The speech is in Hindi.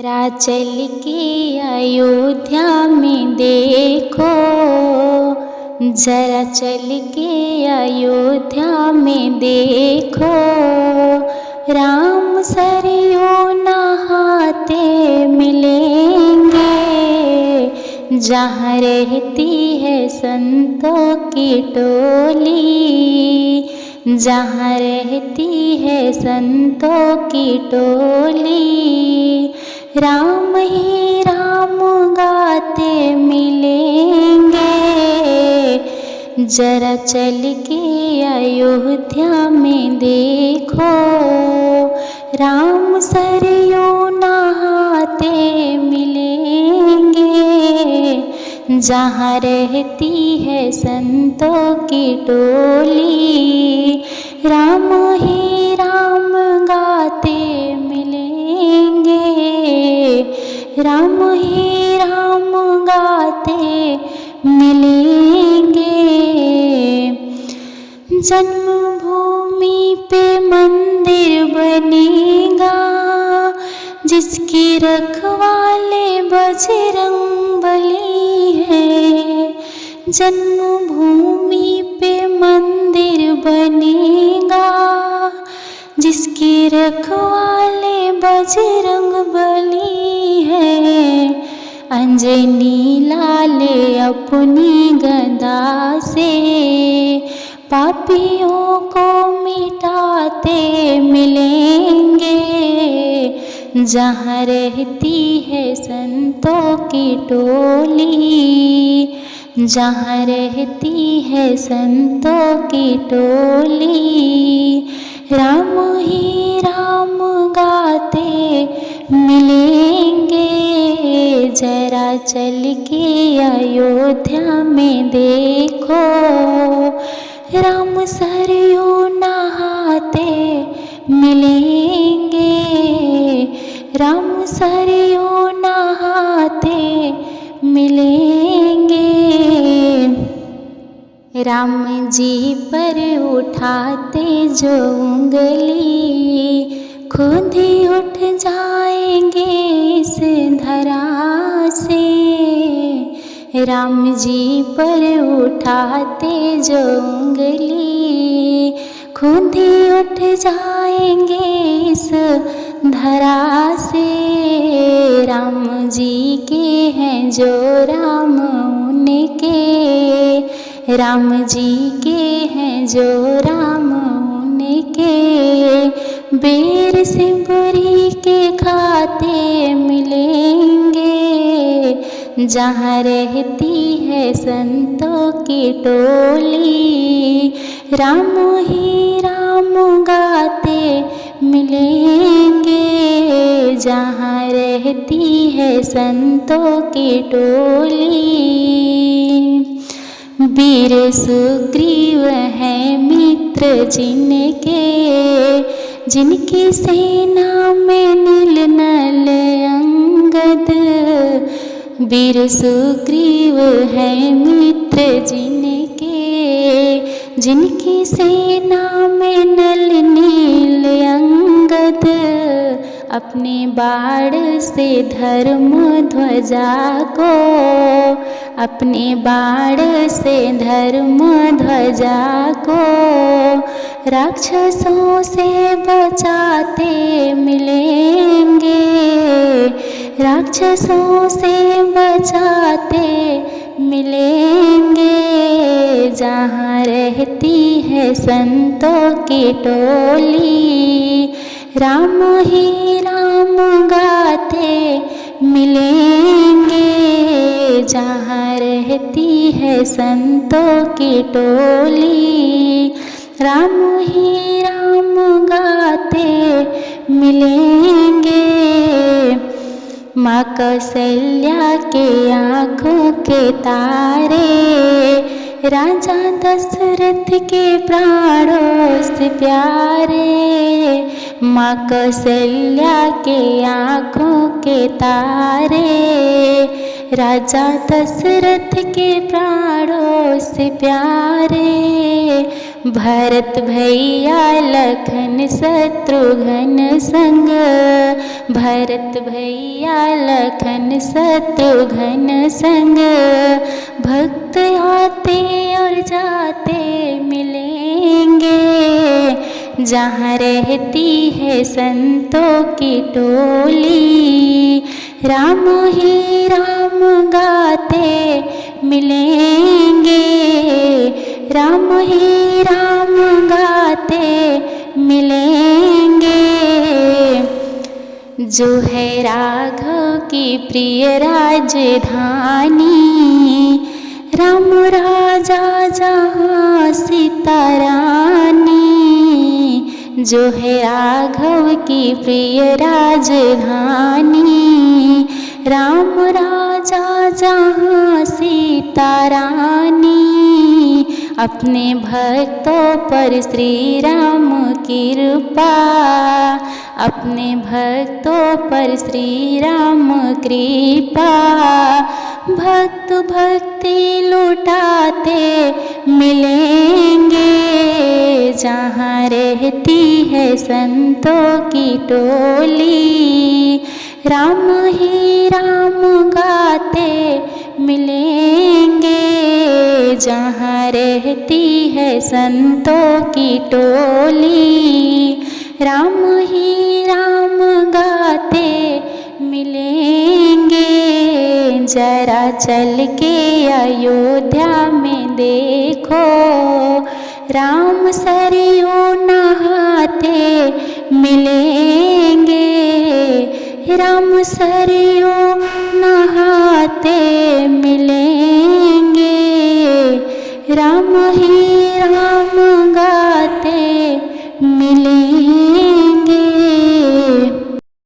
जरा चल के अयोध्या में देखो, जरा चल के अयोध्या में देखो, राम सरयू नहाते मिलेंगे। जहाँ रहती है संतों की टोली, जहाँ रहती है संतों की टोली, राम ही राम गाते मिलेंगे। जरा चल के अयोध्या में देखो, राम सरयू नहाते मिलेंगे। जहाँ रहती है संतों की टोली, राम ही राम गाते मिलेंगे। राम ही राम गाते मिलेंगे। जन्मभूमि पे मंदिर बनेगा, जिसकी रखवाले बजरंगबली है। जन्मभूमि पे मंदिर बनेगा, जिसकी रखवाले बजरंगबली है। अंजनी लाले अपनी गदा से पापियों को मिटाते मिलेंगे। जहाँ रहती है संतों की टोली, जहाँ रहती है संतों की टोली, राम ही राम गाते मिलेंगे। जरा चल के अयोध्या में देखो, राम सरयू नहाते मिलेंगे। राम सरयू नहाते मिलेंगे। राम जी पर उठाते जो उंगली, खुद ही उठ जाएंगे इस धरा से। राम जी पर उठाते जो उंगली, खुद ही उठ जाएंगे इस धरा से। राम जी के हैं जो राम उनके, राम जी के हैं जो राम उनके, बेर सिंबरी के खाते मिलेंगे। जहाँ रहती है संतों की टोली, राम ही राम गाते मिलेंगे। जहाँ रहती है संतों की टोली, वीर सुग्रीव है मित्र जिनके, जिनकी सेना में नील नल अंगद। वीर सुग्रीव है मित्र जिनके, जिनकी सेना में नल नील अंगद। अपने बाण से धर्म ध्वजा को, अपने बाण से धर्म ध्वजा को, राक्षसों से बचाते मिलेंगे। राक्षसों से बचाते मिलेंगे। जहाँ रहती है संतों की टोली, राम ही राम गाते मिलेंगे। जहाँ रहती है संतों की टोली, राम ही राम गाते मिलेंगे। माँ कौशल्या के आँखों के तारे, राजा दशरथ के प्राणों से प्यारे। माँ कौशल्या के आँखों के तारे, राजा दशरथ के प्राणों से प्यारे। भरत भैया लखन शत्रुघ्न संग, भरत भैया लखन शत्रुघ्न संग। भक्त आते और जाते मिलेंगे, जहाँ रहती है संतों की टोली। राम ही राम गाते मिलेंगे, राम ही राम गाते मिलेंगे। जो है राघव की प्रिय राजधानी, राम राजा जहाँ सीता रानी। जो है राघव की प्रिय राजधानी, राम राजा जहाँ सीता रानी। अपने भक्तों पर श्री राम कृपा, अपने भक्तों पर श्री राम कृपा। भक्त भक्ति लुटाते मिलेंगे, जहाँ रहती है संतों की टोली। राम ही राम गाते मिलेंगे, जहाँ रहती है संतों की टोली। राम ही राम गाते मिलेंगे। जरा चल के अयोध्या में देखो, राम सरयू नहाते मिलेंगे, राम सरयू नहाते मिलेंगे। राम ही राम गाते मिलेंगे।